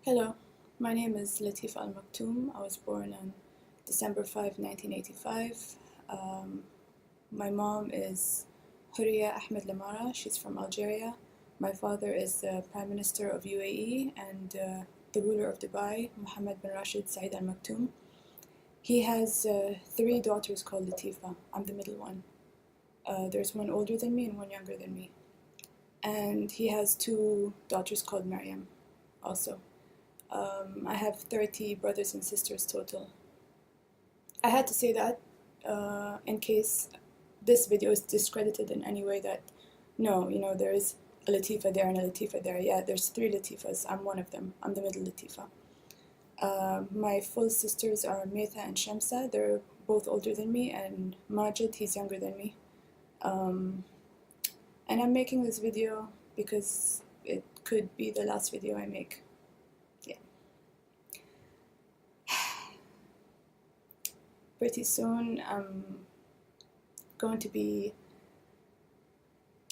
Hello, my name is Latifa Al Maktoum. I was born on December 5, 1985. My mom is Huriya Ahmed Lamara. She's from Algeria. My father is the Prime Minister of UAE and the ruler of Dubai, Mohammed bin Rashid Saeed Al Maktoum. He has three daughters called Latifa. I'm the middle one. There's one older than me and one younger than me. And he has two daughters called Maryam also. I have 30 brothers and sisters total. I had to say that in case this video is discredited in any way that, no, there is a Latifa there and a Latifa there. Yeah, there's three Latifas. I'm one of them. I'm the middle Latifa. My full sisters are Metha and Shamsa. They're both older than me, and Majid, he's younger than me. And I'm making this video because it could be the last video I make. Pretty soon I'm going to be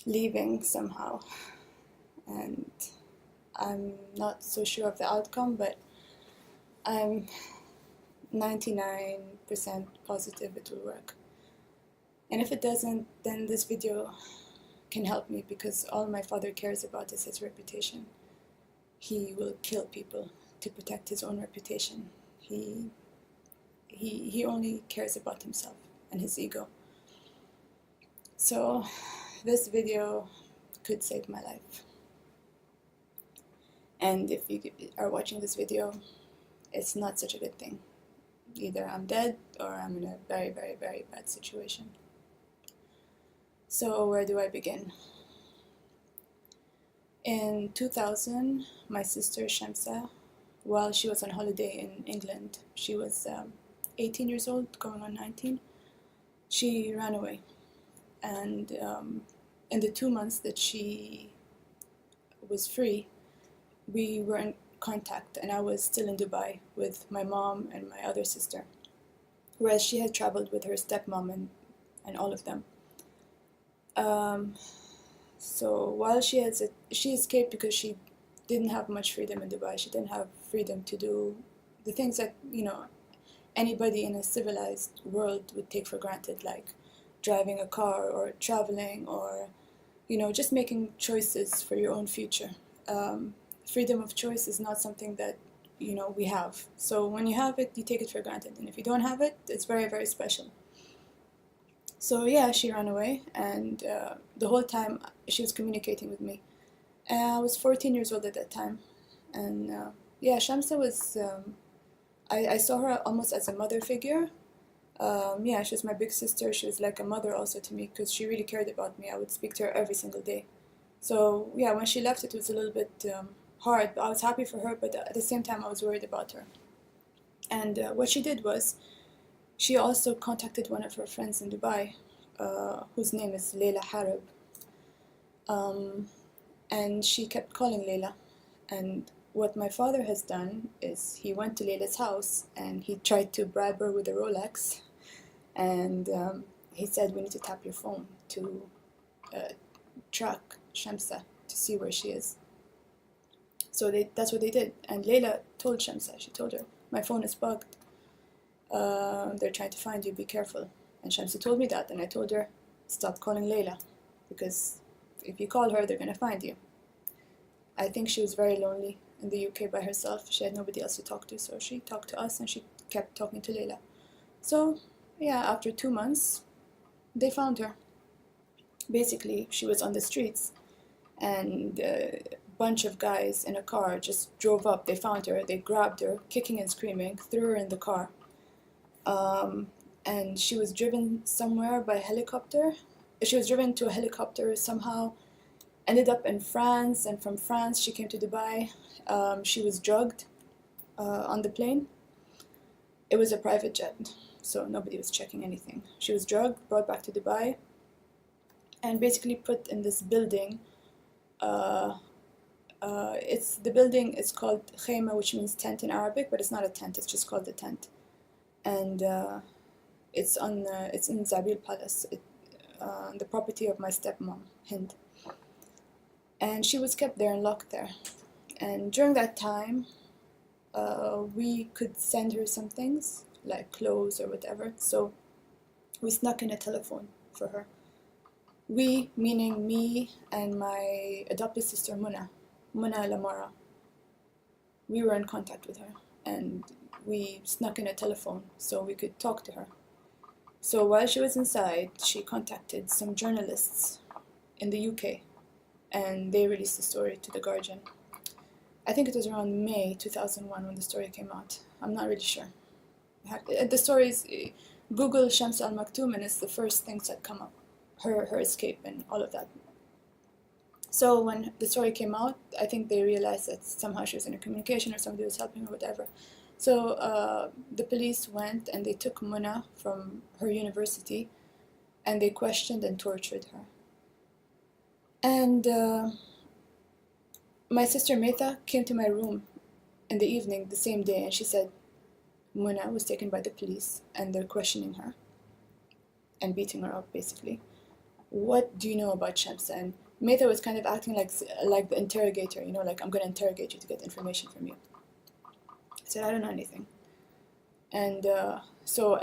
leaving somehow, and I'm not so sure of the outcome, but I'm 99% positive it will work. And if it doesn't, then this video can help me, because all my father cares about is his reputation. He will kill people to protect his own reputation. He only cares about himself and his ego. So this video could save my life. And if you are watching this video, it's not such a good thing. Either I'm dead or I'm in a very, very, very bad situation. So where do I begin? In 2000, my sister Shamsa, while she was on holiday in England, she was 18 years old, going on 19, she ran away. And in the 2 months that she was free, we were in contact, and I was still in Dubai with my mom and my other sister, whereas she had traveled with her stepmom and all of them. So while she escaped because she didn't have much freedom in Dubai. She didn't have freedom to do the things that, anybody in a civilized world would take for granted, like driving a car or traveling or, just making choices for your own future. Freedom of choice is not something that, we have. So when you have it, you take it for granted. And if you don't have it, it's very, very special. So yeah, she ran away, and the whole time she was communicating with me. I was 14 years old at that time. And Shamsa was... I saw her almost as a mother figure. She was my big sister. She was like a mother also to me, because she really cared about me. I would speak to her every single day. So when she left, it was a little bit hard, but I was happy for her, but at the same time I was worried about her. And what she did was, she also contacted one of her friends in Dubai, whose name is Layla Harib. And she kept calling Layla. And what my father has done is he went to Layla's house and he tried to bribe her with a Rolex, and he said, we need to tap your phone to track Shamsa to see where she is. So that's what they did, and Layla told Shamsa, she told her, my phone is bugged, they're trying to find you, be careful. And Shamsa told me that, and I told her, stop calling Layla, because if you call her, they're going to find you. I think she was very lonely in the UK by herself. She had nobody else to talk to, so she talked to us and she kept talking to Layla. So after 2 months, they found her. Basically, she was on the streets, and a bunch of guys in a car just drove up. They found her, they grabbed her, kicking and screaming, threw her in the car. And she was driven somewhere by helicopter. She was driven to a helicopter somehow, ended up in France, and from France she came to Dubai. She was drugged on the plane. It was a private jet, so nobody was checking anything. She was drugged, brought back to Dubai, and basically put in this building. The building is called khayma, which means tent in Arabic, but it's not a tent, it's just called a tent. And it's in Zabil Palace, the property of my stepmom, Hind. And she was kept there and locked there. And during that time, we could send her some things, like clothes or whatever. So we snuck in a telephone for her. We, meaning me and my adopted sister Muna Lamara. We were in contact with her, and we snuck in a telephone so we could talk to her. So while she was inside, she contacted some journalists in the UK, and they released the story to The Guardian. I think it was around May 2001 when the story came out. I'm not really sure. The story is, Google Shams Al Maktoum, and it's the first things that come up. Her escape and all of that. So when the story came out, I think they realized that somehow she was in a communication or somebody was helping her, whatever. So the police went and they took Muna from her university and they questioned and tortured her. And my sister Metha came to my room in the evening the same day, and she said Muna was taken by the police and they're questioning her and beating her up, basically. What do you know about Shamsa? And Metha was kind of acting like the interrogator, you know, like, I'm going to interrogate you to get information from you. I said, I don't know anything. And so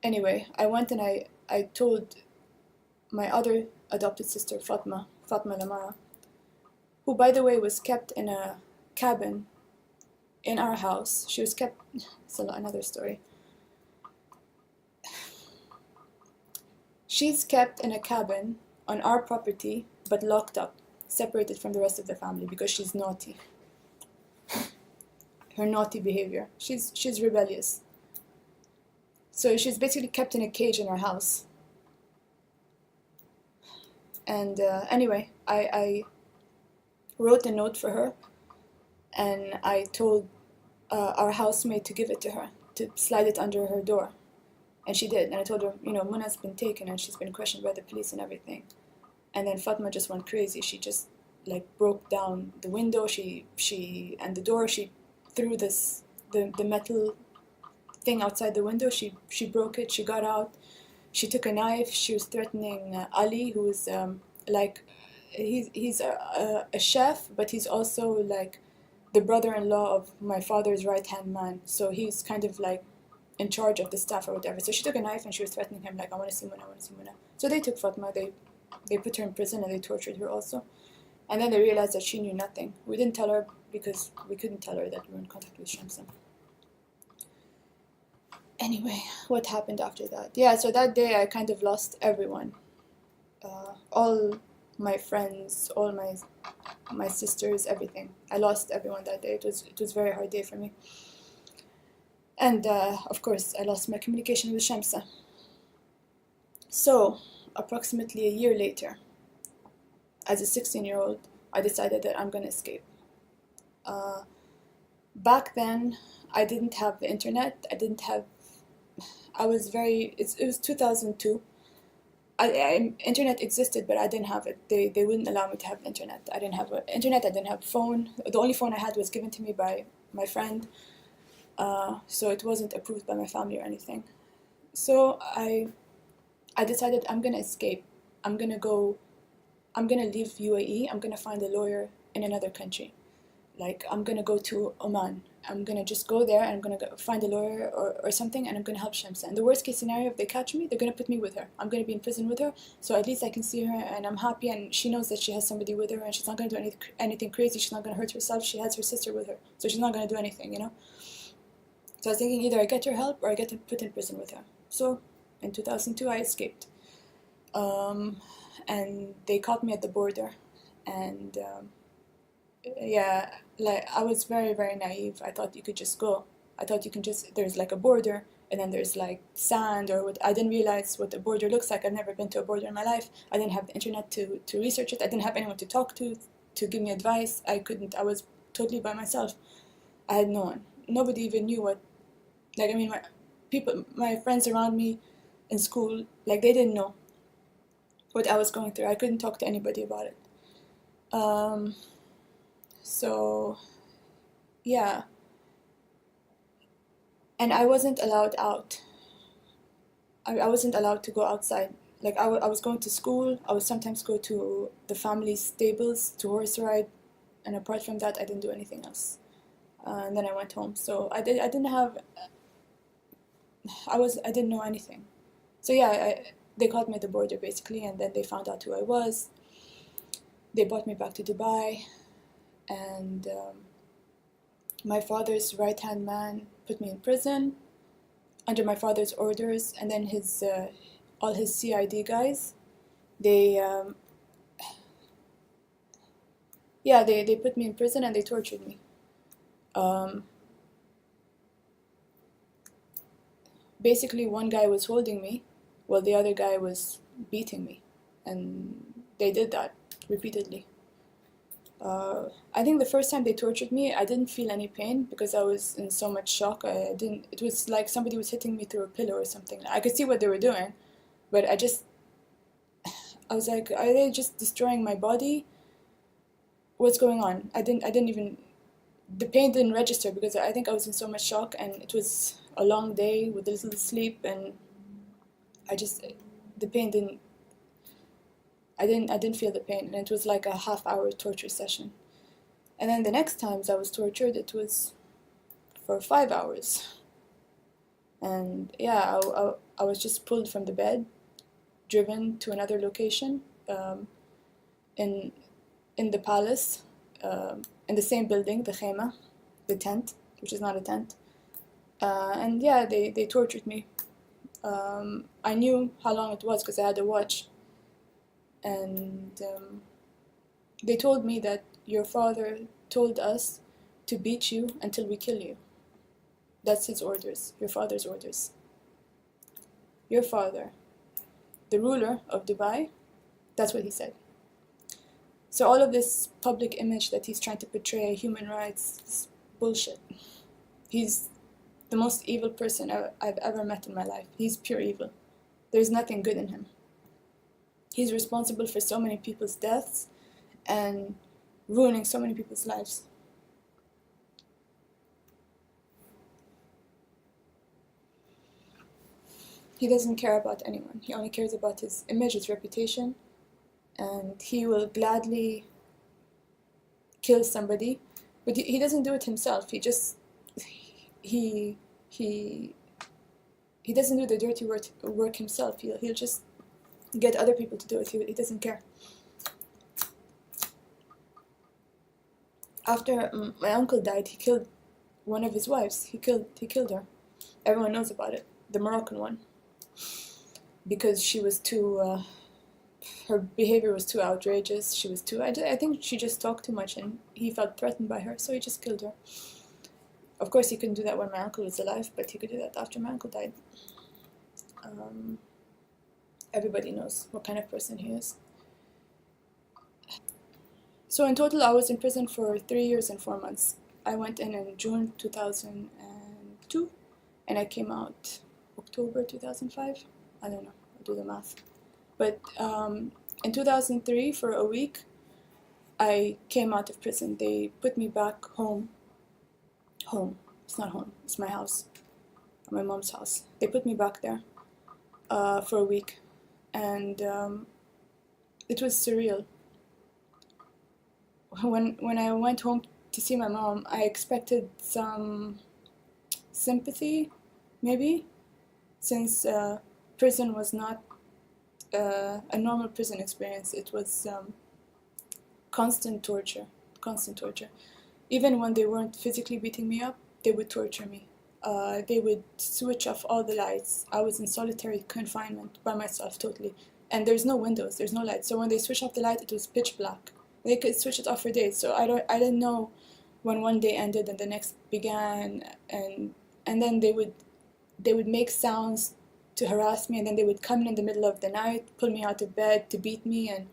anyway, I went and I told my other adopted sister, Fatma Lamara, who, by the way, was kept in a cabin in our house. She was kept, it's another story. She's kept in a cabin on our property, but locked up, separated from the rest of the family because she's naughty. Her naughty behavior. She's rebellious. So she's basically kept in a cage in our house. And anyway, I wrote a note for her, and I told our housemate to give it to her, to slide it under her door. And she did, and I told her, you know, Muna's been taken and she's been questioned by the police and everything. And then Fatma just went crazy. She just like broke down the window. She and the door. She threw the metal thing outside the window. She broke it. She got out. She took a knife. She was threatening Ali, who is he's a chef, but he's also like the brother-in-law of my father's right-hand man. So he's kind of like in charge of the staff or whatever. So she took a knife and she was threatening him, like, I want to see Muna, I want to see Muna. So they took Fatma, they put her in prison and they tortured her also. And then they realized that she knew nothing. We didn't tell her because we couldn't tell her that we were in contact with Shamsa. Anyway, what happened after that? Yeah, so that day I kind of lost everyone. All my friends, all my sisters, everything. I lost everyone that day. It was a very hard day for me. And of course, I lost my communication with Shamsa. So, approximately a year later, as a 16-year-old, I decided that I'm going to escape. Back then, I didn't have the internet. It was 2002. Internet existed, but I didn't have it. They wouldn't allow me to have internet. I didn't have internet, I didn't have a phone. The only phone I had was given to me by my friend. So it wasn't approved by my family or anything. So I decided I'm gonna escape. I'm gonna leave UAE. I'm gonna find a lawyer in another country. Like, I'm gonna go to Oman. I'm gonna just go there and I'm gonna find a lawyer or something, and I'm gonna help Shamsa. And the worst case scenario, if they catch me, they're gonna put me with her. I'm gonna be in prison with her, so at least I can see her and I'm happy, and she knows that she has somebody with her and she's not gonna do anything crazy. She's not gonna hurt herself. She has her sister with her, so she's not gonna do anything, you know? So I was thinking either I get her help or I get put in prison with her. So in 2002, I escaped. And they caught me at the border. And yeah, like, I was very, very naive. I thought you could just go. I thought you can just, there's like a border and then there's like sand or what. I didn't realize what the border looks like. I've never been to a border in my life. I didn't have the internet to research it. I didn't have anyone to talk to give me advice. I was totally by myself. I had no one. Nobody even knew what, like, I mean, my friends around me in school, like, they didn't know what I was going through. I couldn't talk to anybody about it. So, yeah. And I wasn't allowed out. I wasn't allowed to go outside. Like, I was going to school. I would sometimes go to the family stables to horse ride. And apart from that, I didn't do anything else. and then I went home. So I didn't know anything. So yeah, they caught me at the border basically, and then they found out who I was. They brought me back to Dubai, and my father's right-hand man put me in prison under my father's orders, and then all his CID guys, they they put me in prison and they tortured me. Basically, one guy was holding me while the other guy was beating me, and they did that repeatedly. I think the first time they tortured me, I didn't feel any pain because I was in so much shock. It was like somebody was hitting me through a pillow or something. I could see what they were doing, but I was like, are they just destroying my body? What's going on? I didn't even, the pain didn't register because I think I was in so much shock, and it was a long day with little sleep, and the pain didn't, I didn't feel the pain, and it was like a half-hour torture session. And then the next times I was tortured, it was for 5 hours. And yeah, I was just pulled from the bed, driven to another location, in the palace, in the same building, the khema, the tent, which is not a tent. And yeah, they tortured me. I knew how long it was because I had a watch. And they told me that your father told us to beat you until we kill you. That's his orders, your father's orders. Your father, the ruler of Dubai, that's what he said. So all of this public image that he's trying to portray, human rights, is bullshit. He's the most evil person I've ever met in my life. He's pure evil. There's nothing good in him. He's responsible for so many people's deaths and ruining so many people's lives. He doesn't care about anyone. He only cares about his image, his reputation, and he will gladly kill somebody, but he doesn't do it himself. He doesn't do the dirty work himself. He'll just get other people to do it. He doesn't care. After my uncle died, he killed one of his wives. He killed her. Everyone knows about it. The Moroccan one. Because she was too, her behavior was too outrageous. She was too, I think she just talked too much, and he felt threatened by her, so he just killed her. Of course, he couldn't do that when my uncle was alive, but he could do that after my uncle died. Everybody knows what kind of person he is. So in total, I was in prison for 3 years and 4 months. I went in June 2002, and I came out October 2005. I don't know, I'll do the math. But in 2003, for a week, I came out of prison. They put me back home. Home. It's not home. It's my house. My mom's house. They put me back there for a week. And it was surreal. When I went home to see my mom, I expected some sympathy, maybe, since prison was not a normal prison experience. It was constant torture. Even when they weren't physically beating me up, they would torture me. They would switch off all the lights. I was in solitary confinement by myself, totally. And there's no windows, there's no lights. So when they switched off the light, it was pitch black. They could switch it off for days. So I didn't know when one day ended and the next began. And then they would make sounds to harass me, and then they would come in the middle of the night, pull me out of bed to beat me, and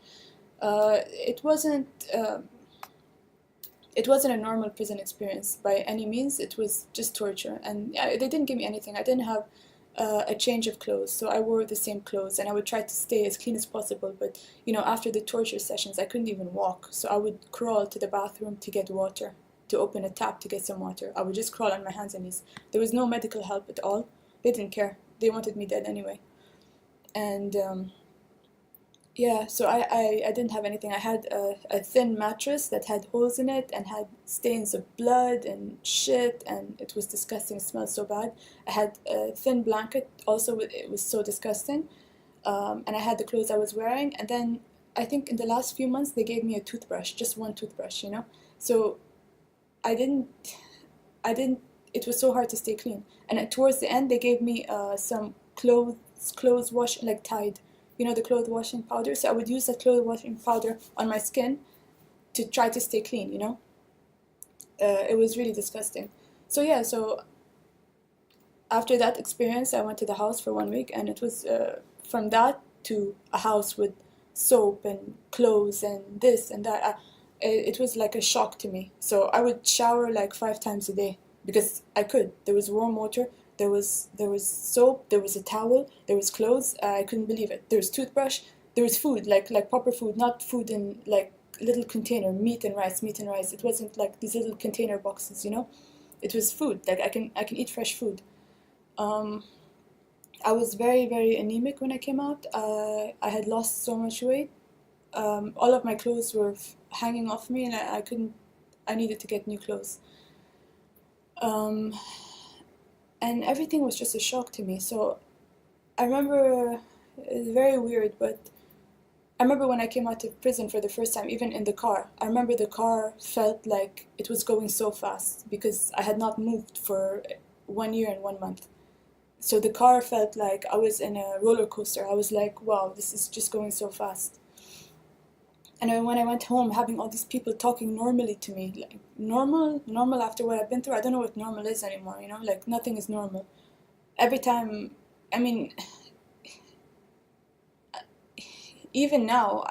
it wasn't a normal prison experience by any means. It was just torture, and they didn't give me anything. I didn't have a change of clothes, so I wore the same clothes, and I would try to stay as clean as possible, but after the torture sessions I couldn't even walk, so I would crawl to the bathroom to get water, to open a tap to get some water. I would just crawl on my hands and knees. There was no medical help at all. They didn't care. They wanted me dead anyway. And Yeah, so I didn't have anything. I had a thin mattress that had holes in it and had stains of blood and shit, and it was disgusting. It smelled so bad. I had a thin blanket, also, it was so disgusting. And I had the clothes I was wearing. And then I think in the last few months, they gave me a toothbrush, just one toothbrush, you know? So I didn't, I didn't, it was so hard to stay clean. And towards the end, they gave me some clothes wash, like Tide, you know, the clothes washing powder. So I would use that clothes washing powder on my skin to try to stay clean, you know. It was really disgusting. So yeah, so after that experience, I went to the house for 1 week, and it was from that to a house with soap and clothes and this and that. It was like a shock to me. So I would shower like 5 times a day because I could. There was warm water, there was soap, there was a towel, there was clothes. I couldn't believe it. There was toothbrush, there was food, like proper food, not food in like little container, meat and rice, meat and rice. It wasn't like these little container boxes, you know. It was food. Like I can eat fresh food. Um, I was very, very anemic when I came out. I had lost so much weight. All of my clothes were hanging off me, and I couldn't. I needed to get new clothes. Um, and everything was just a shock to me. So I remember, it's very weird, but I remember when I came out of prison for the first time, even in the car. I remember the car felt like it was going so fast because I had not moved for 1 year and 1 month. So the car felt like I was in a roller coaster. I was like, wow, this is just going so fast. And then when I went home, having all these people talking normally to me, like normal after what I've been through, I don't know what normal is anymore, you know, like nothing is normal. Every time, I mean, even now,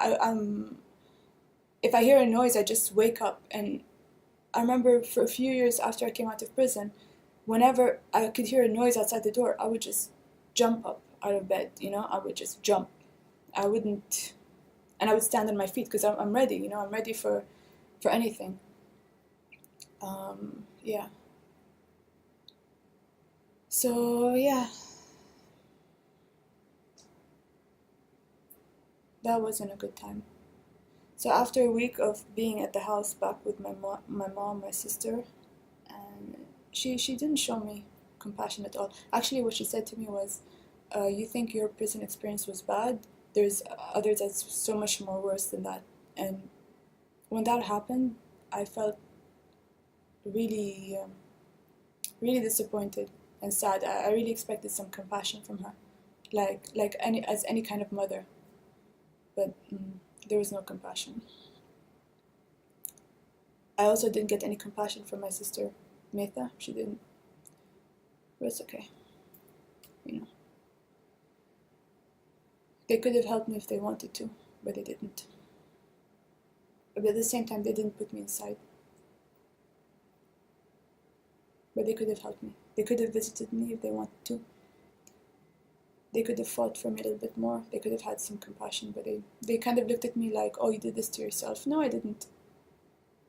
if I hear a noise, I just wake up. And I remember for a few years after I came out of prison, whenever I could hear a noise outside the door, I would just jump up out of bed, you know, I would just jump. I wouldn't, and I would stand on my feet because I'm ready, you know, I'm ready for anything. Yeah. So, yeah, that wasn't a good time. So after a week of being at the house back with my mom, my sister, and she didn't show me compassion at all. Actually, what she said to me was, "You think your prison experience was bad? There's others that's so much more worse than that." And when that happened, I felt really, really disappointed and sad. I really expected some compassion from her, like any kind of mother, but there was no compassion. I also didn't get any compassion from my sister, Metha. She didn't. But it's okay, you know. They could have helped me if they wanted to, but they didn't. But at the same time, they didn't put me inside. But they could have helped me. They could have visited me if they wanted to. They could have fought for me a little bit more. They could have had some compassion, but they kind of looked at me like, oh, you did this to yourself. No, I didn't.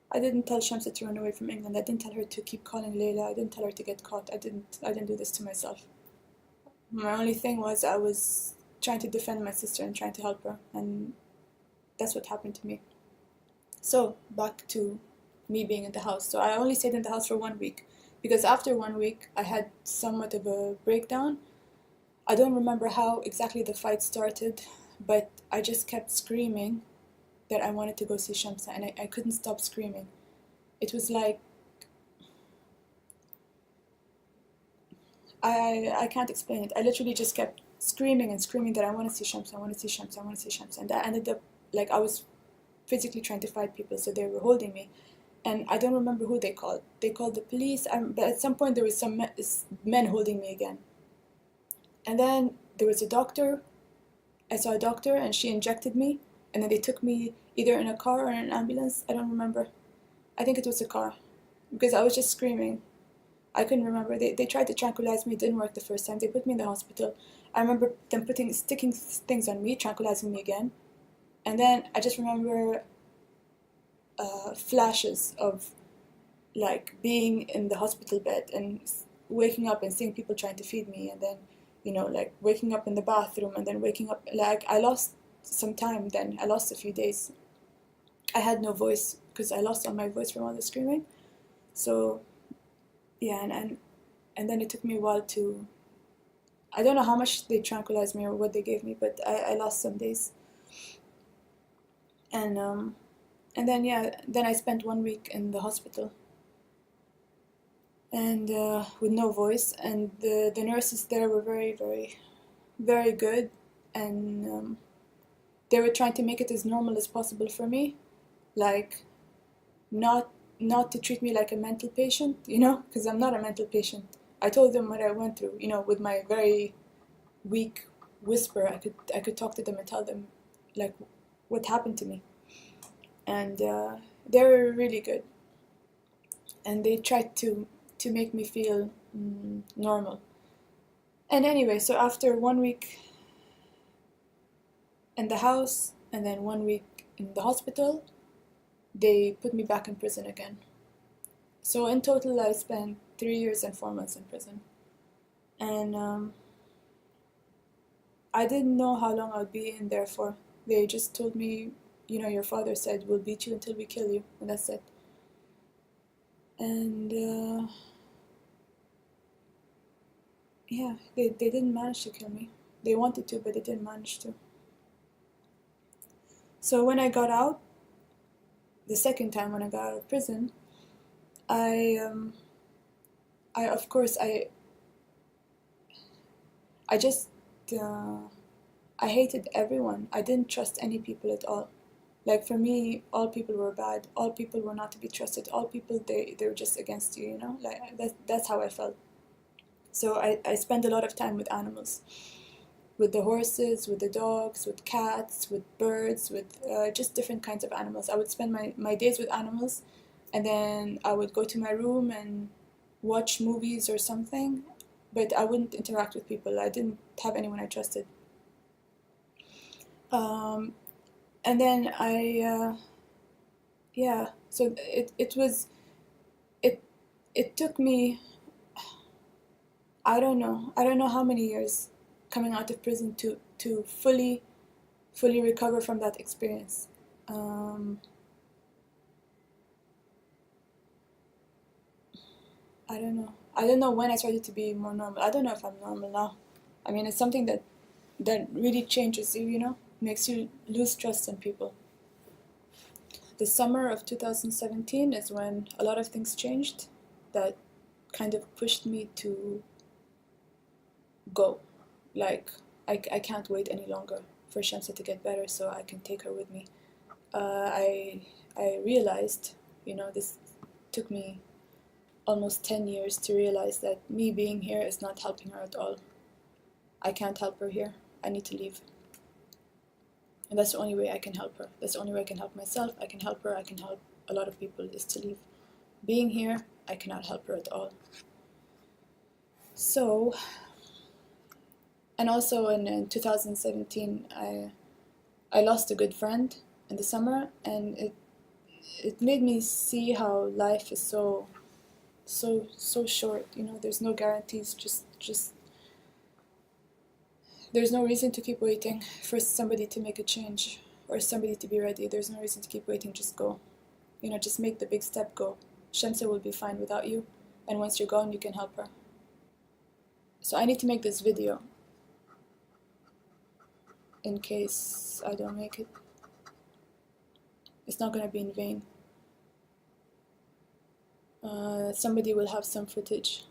I didn't tell Shamsa to run away from England. I didn't tell her to keep calling Layla. I didn't tell her to get caught. I didn't do this to myself. My only thing was I was trying to defend my sister and trying to help her, and that's what happened to me. So, back to me being in the house. So I only stayed in the house for 1 week because after 1 week I had somewhat of a breakdown. I don't remember how exactly the fight started, but I just kept screaming that I wanted to go see Shamsa, and I couldn't stop screaming. It was like, I can't explain it. I literally just kept screaming and screaming that I want to see Shamsa, I want to see Shamsa, I want to see Shamsa. And that ended up like I was physically trying to fight people, so they were holding me. And I don't remember who they called. They called the police, but at some point there was some men holding me again. And then there was a doctor. I saw a doctor and she injected me. And then they took me either in a car or in an ambulance. I don't remember. I think it was a car because I was just screaming. I couldn't remember. They tried to tranquilize me. It didn't work the first time. They put me in the hospital. I remember them sticking things on me, tranquilizing me again. And then I just remember flashes of like being in the hospital bed and waking up and seeing people trying to feed me, and then, you know, like waking up in the bathroom and then waking up, like I lost some time. Then I lost a few days. I had no voice because I lost all my voice from all the screaming. So yeah, and then it took me a while to, I don't know how much they tranquilized me or what they gave me, but I lost some days. And then then I spent 1 week in the hospital, and with no voice, and the nurses there were very, very, very good, and they were trying to make it as normal as possible for me, like not to treat me like a mental patient, because I'm not a mental patient. I told them what I went through, with my very weak whisper. I could talk to them and tell them like what happened to me, and they were really good, and they tried to make me feel normal. And anyway, so after 1 week in the house and then 1 week in the hospital, they put me back in prison again. So in total, I spent 3 years and 4 months in prison. And I didn't know how long I'd be in there for. They just told me, your father said, we'll beat you until we kill you, and that's it. And yeah, they didn't manage to kill me. They wanted to, but they didn't manage to. So when I got out, the second time when I got out of prison, of course, I just, I hated everyone. I didn't trust any people at all. Like, for me, all people were bad. All people were not to be trusted. All people, they were just against you, Like, that's how I felt. So I spent a lot of time with animals. With the horses, with the dogs, with cats, with birds, with just different kinds of animals. I would spend my days with animals, and then I would go to my room and watch movies or something, but I wouldn't interact with people. I didn't have anyone I trusted. And then so it took me, I don't know how many years coming out of prison to fully recover from that experience. I don't know when I started to be more normal. I don't know if I'm normal now. I mean, it's something that really changes you, makes you lose trust in people. The summer of 2017 is when a lot of things changed that kind of pushed me to go. Like, I can't wait any longer for Shamsa to get better so I can take her with me. I realized, this took me almost 10 years to realize that me being here is not helping her at all. I can't help her here. I need to leave. And that's the only way I can help her. That's the only way I can help myself. I can help her. I can help a lot of people, is to leave. Being here, I cannot help her at all. So, and also in 2017, I lost a good friend in the summer, and it made me see how life is so short. There's no guarantees. Just there's no reason to keep waiting for somebody to make a change or somebody to be ready. There's no reason to keep waiting. Just go. Just make the big step. Go. Shamsa will be fine without you, and once you're gone, you can help her. So I need to make this video in case I don't make it. It's not gonna be in vain. Somebody will have some footage.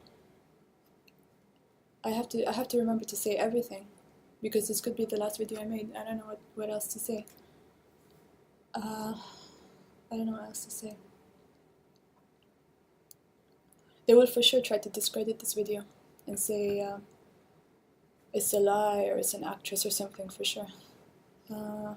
I have to remember to say everything, because this could be the last video I made. I don't know what else to say. I don't know what else to say. They will for sure try to discredit this video and say it's a lie or it's an actress or something, for sure. I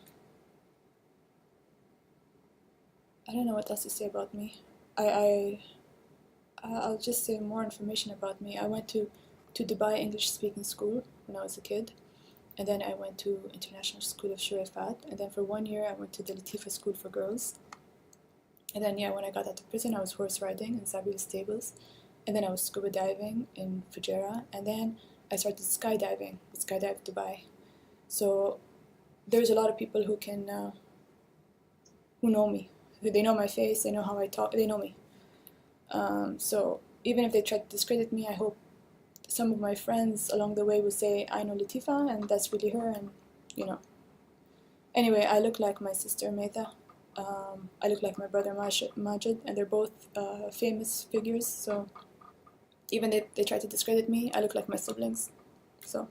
don't know what else to say about me. I'll just say more information about me. I went to Dubai English speaking school when I was a kid, and then I went to International School of Shurafat, and then for 1 year I went to the Latifa School for girls. And then when I got out of prison, I was horse riding in Sabi's stables, and then I was scuba diving in Fujairah, and then I started skydiving with Skydive Dubai. So there's a lot of people who can, who know me. They know my face, they know how I talk, they know me. So even if they try to discredit me, I hope some of my friends along the way will say, I know Latifa, and that's really her, and you know. Anyway, I look like my sister Metha. I look like my brother Majid, and they're both famous figures, so even if they try to discredit me, I look like my siblings. So,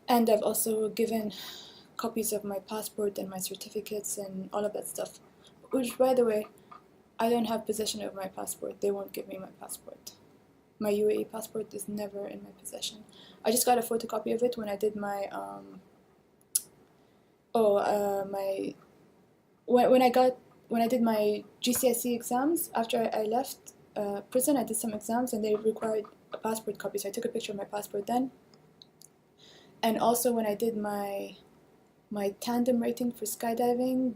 and I've also given copies of my passport and my certificates and all of that stuff, which, by the way, I don't have possession of my passport. They won't give me my passport. My UAE passport is never in my possession. I just got a photocopy of it when I did my when I did my GCSE exams. After I left prison, I did some exams and they required a passport copy, so I took a picture of my passport then. And also when I did my tandem rating for skydiving,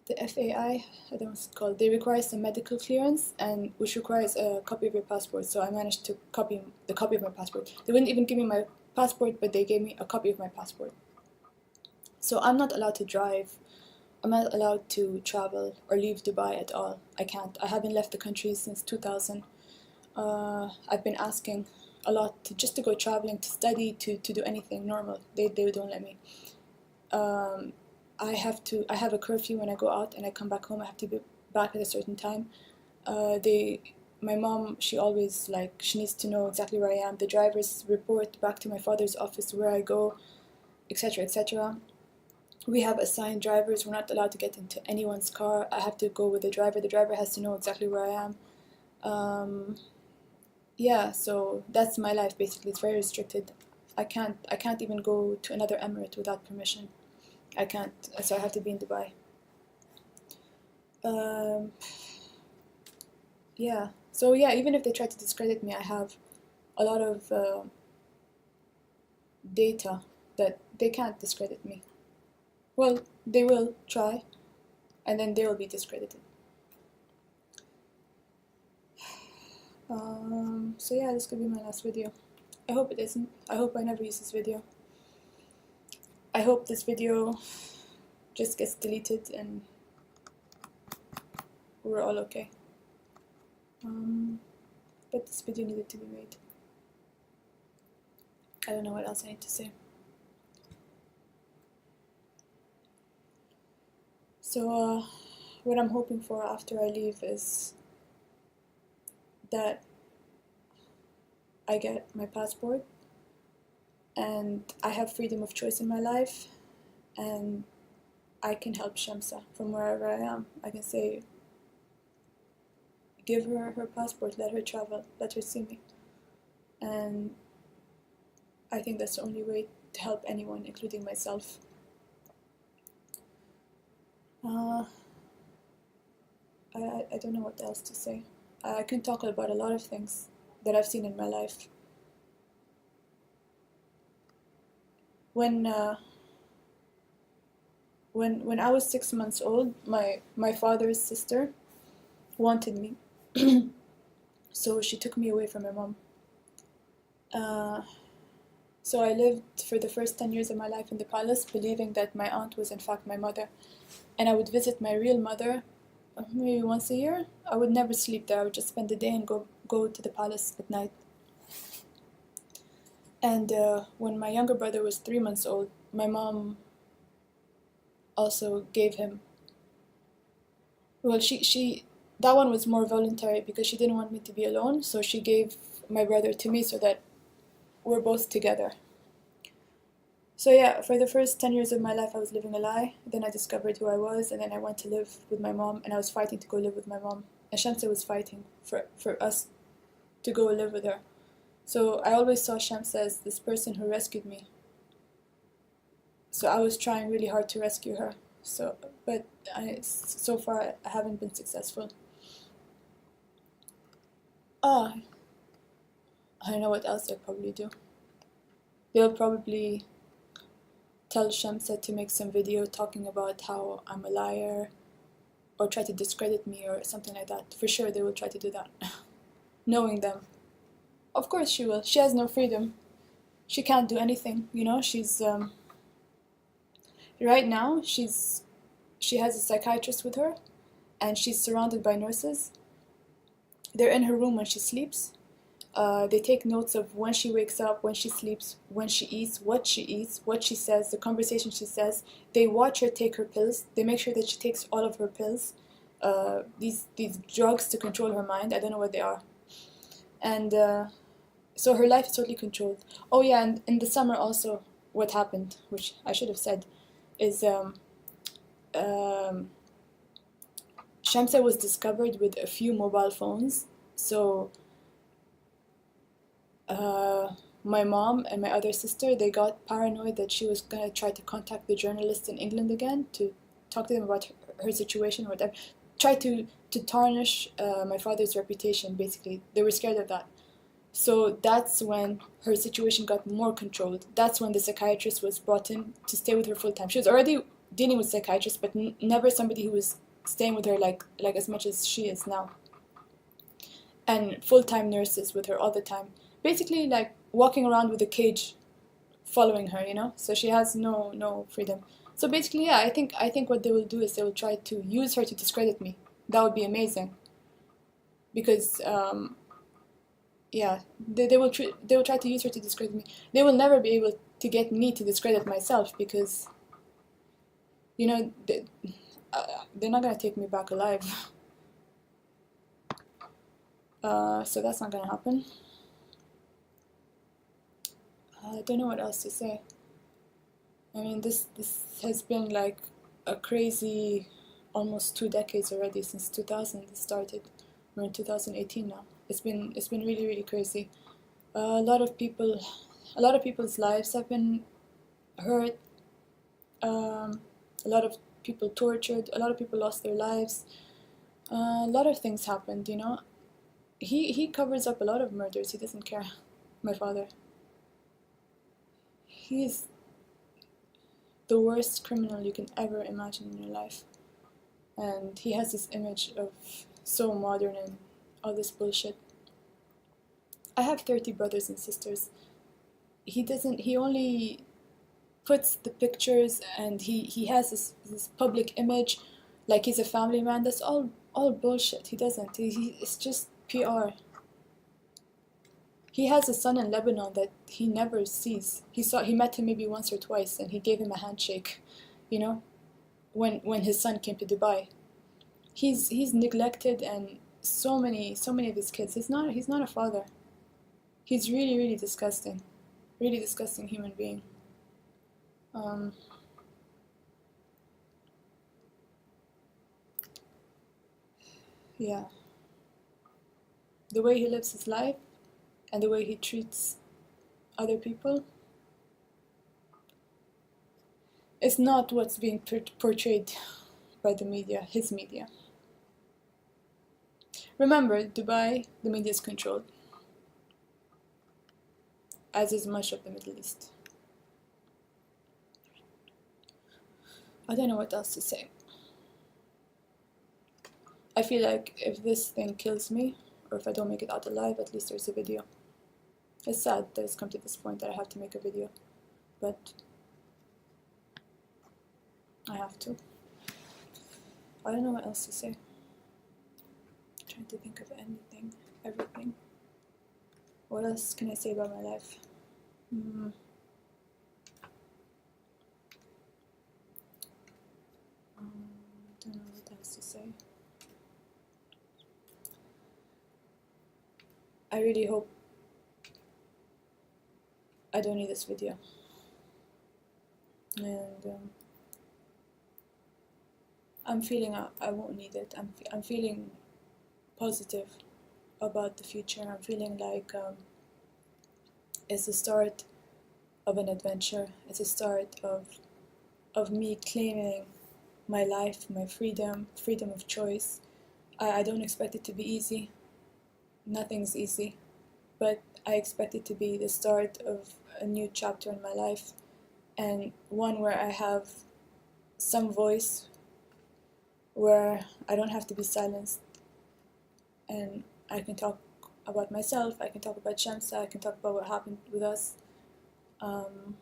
the FAI, I don't know what it's called, they require some medical clearance, and which requires a copy of your passport. So I managed to copy the copy of my passport. They wouldn't even give me my passport, but they gave me a copy of my passport. So I'm not allowed to drive. I'm not allowed to travel or leave Dubai at all. I can't. I haven't left the country since 2000. I've been asking a lot just to go traveling, to study, to do anything normal. They don't let me. I have a curfew when I go out and I come back home. I have to be back at a certain time. My mom, she always she needs to know exactly where I am. The drivers report back to my father's office where I go, etc., etc. We have assigned drivers. We're not allowed to get into anyone's car. I have to go with the driver. The driver has to know exactly where I am. Yeah, so that's my life basically. It's very restricted. I can't even go to another emirate without permission. I can't, so I have to be in Dubai. Yeah, so yeah, even if they try to discredit me, I have a lot of data that they can't discredit me. Well, they will try, and then they will be discredited. So yeah, this could be my last video. I hope it isn't. I hope I never use this video. I hope this video just gets deleted and we're all okay. But this video needed to be made. I don't know what else I need to say. So what I'm hoping for after I leave is that I get my passport and I have freedom of choice in my life, and I can help Shamsa from wherever I am. I can say, give her her passport, let her travel, let her see me. And I think that's the only way to help anyone, including myself. I don't know what else to say. I can talk about a lot of things that I've seen in my life. When I was 6 months old, my father's sister wanted me, so she took me away from my mom. So I lived for the first 10 years of my life in the palace, believing that my aunt was in fact my mother, and I would visit my real mother maybe once a year. I would never sleep there. I would just spend the day and go to the palace at night. And when my younger brother was 3 months old, my mom also gave him. Well, she that one was more voluntary because she didn't want me to be alone, so she gave my brother to me so that we're both together. So yeah, for the first 10 years of my life I was living a lie. Then I discovered who I was, and then I went to live with my mom, and I was fighting to go live with my mom. And Shamsa was fighting for us to go live with her. So I always saw Shamsa as this person who rescued me. So I was trying really hard to rescue her. But so far I haven't been successful. I don't know what else they'll probably do. They'll probably tell Shamsa to make some video talking about how I'm a liar, or try to discredit me or something like that. For sure they will try to do that. Knowing them. Of course she will. She has no freedom. she can't do anything. She's right now she has a psychiatrist with her, and she's surrounded by nurses. They're in her room when she sleeps. They take notes of when she wakes up, when she sleeps, when she eats, what she says, the conversation she says. They watch her take her pills. They make sure that she takes all of her pills. These drugs to control her mind. I don't know what they are. And so her life is totally controlled. Oh yeah, and in the summer also, what happened, which I should have said, is Shamsa was discovered with a few mobile phones. So my mom and my other sister, they got paranoid that she was going to try to contact the journalists in England again to talk to them about her situation or whatever. Try to tarnish my father's reputation, basically. They were scared of that. So that's when her situation got more controlled. That's when the psychiatrist was brought in to stay with her full time. She was already dealing with psychiatrists, but never somebody who was staying with her like as much as she is now. And full-time nurses with her all the time. Basically like walking around with a cage following her, So she has no freedom. So basically, yeah, I think what they will do is they will try to use her to discredit me. That would be amazing. Because yeah, they will try to use her to discredit me. They will never be able to get me to discredit myself because they're not gonna take me back alive. So that's not gonna happen. I don't know what else to say. I mean, this has been like a crazy, almost 2 decades already, since 2000 it started. We're in 2018 now. It's been really, really crazy. A lot of people's lives have been hurt. A lot of people tortured. A lot of people lost their lives. A lot of things happened. He covers up a lot of murders. He doesn't care. My father. He's the worst criminal you can ever imagine in your life. And he has this image of so modern and all this bullshit. I have 30 brothers and sisters. He only puts the pictures and he has this public image like he's a family man. That's all bullshit. He doesn't. It's just PR. He has a son in Lebanon that he never sees. He met him maybe once or twice, and he gave him a handshake, when his son came to Dubai. He's neglected, and so many of his kids. He's not a father. He's really, really disgusting human being. Yeah. The way he lives his life and the way he treats other people is not what's being portrayed by the media, his media. Remember, Dubai, the media is controlled, as is much of the Middle East. I don't know what else to say. I feel like if this thing kills me, or if I don't make it out alive, at least there's a video. It's sad that it's come to this point that I have to make a video, but I have to. I don't know what else to say. I'm trying to think of anything, everything. What else can I say about my life? Don't know what else to say. I really hope I don't need this video. And I'm feeling I won't need it. I'm feeling positive about the future. I'm feeling like it's the start of an adventure. It's a start of me claiming my life, my freedom of choice. I don't expect it to be easy. Nothing's easy, but I expect it to be the start of a new chapter in my life, and one where I have some voice, where I don't have to be silenced, and I can talk about myself, I can talk about Shamsa, I can talk about what happened with us, Um,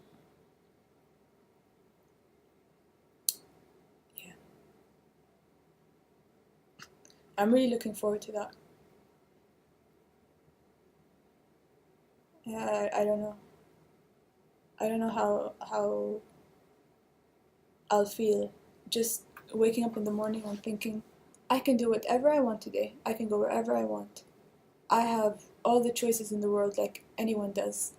yeah, I'm really looking forward to that. Yeah, I don't know. I don't know how I'll feel just waking up in the morning and thinking, I can do whatever I want today. I can go wherever I want. I have all the choices in the world like anyone does.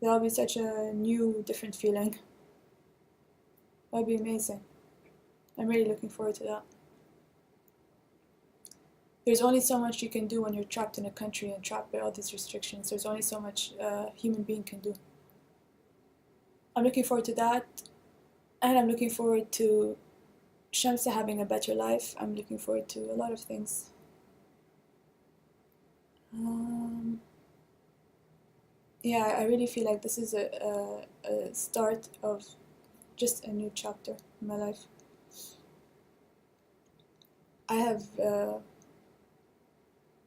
That'll be such a new, different feeling. That'll be amazing. I'm really looking forward to that. There's only so much you can do when you're trapped in a country and trapped by all these restrictions. There's only so much a human being can do. I'm looking forward to that, and I'm looking forward to Shamsa having a better life. I'm looking forward to a lot of things. Yeah, I really feel like this is a start of just a new chapter in my life. I have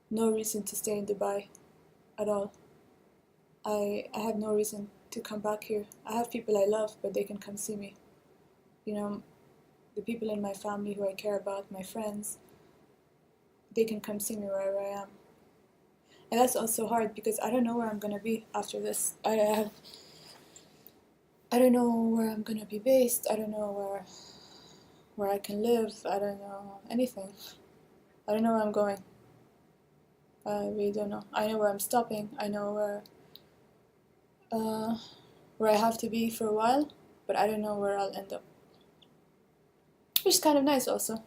no reason to stay in Dubai at all. I have no reason to come back here. I have people I love, but they can come see me. You know, the people in my family who I care about, my friends, they can come see me wherever I am. And that's also hard because I don't know where I'm gonna be after this. I don't know where I'm gonna be based. I don't know where I can live. I don't know anything. I don't know where I'm going. I really don't know. I know where I'm stopping. I know where I have to be for a while, but I don't know where I'll end up. Which is kind of nice also.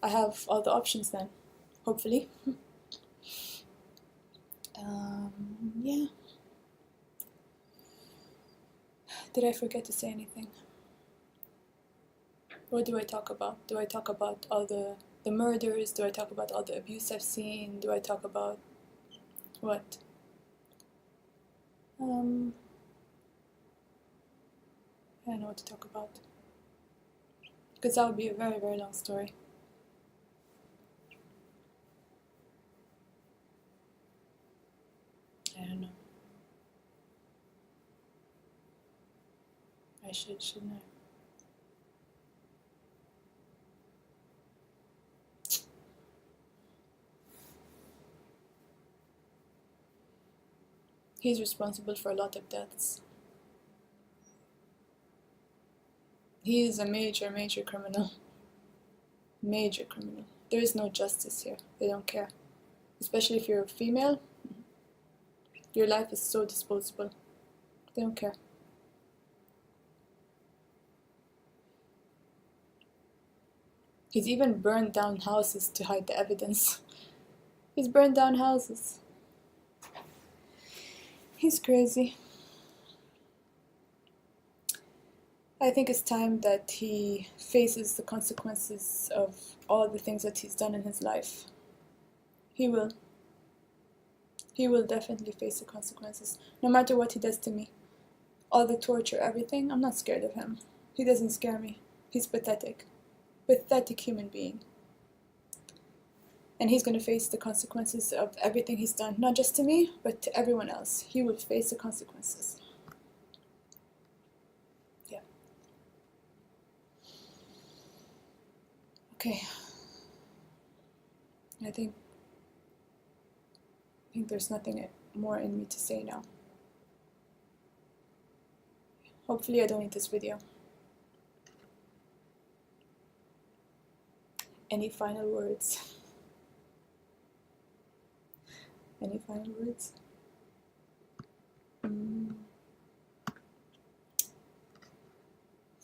I have all the options then, hopefully. Yeah. Did I forget to say anything? What do I talk about? Do I talk about all the murders? Do I talk about all the abuse I've seen? Do I talk about what? I don't know what to talk about. Because that would be a very, very long story. I don't know. I shouldn't I? He's responsible for a lot of deaths. He is a major, major criminal. Major criminal. There is no justice here. They don't care. Especially if you're a female. Your life is so disposable. They don't care. He's even burned down houses to hide the evidence. He's burned down houses. He's crazy. I think it's time that he faces the consequences of all the things that he's done in his life. He will. He will definitely face the consequences, no matter what he does to me. All the torture, everything, I'm not scared of him. He doesn't scare me. He's pathetic. Pathetic human being. And he's going to face the consequences of everything he's done, not just to me, but to everyone else. He will face the consequences. Yeah. Okay. I think there's nothing more in me to say now. Hopefully I don't need this video. Any final words? Any final words?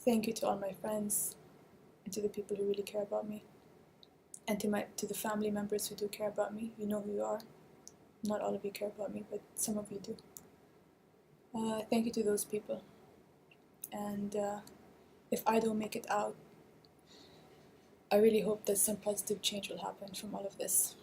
Thank you to all my friends and to the people who really care about me, and to the family members who do care about me. You know who you are. Not all of you care about me, but some of you do. Thank you to those people. And if I don't make it out, I really hope that some positive change will happen from all of this.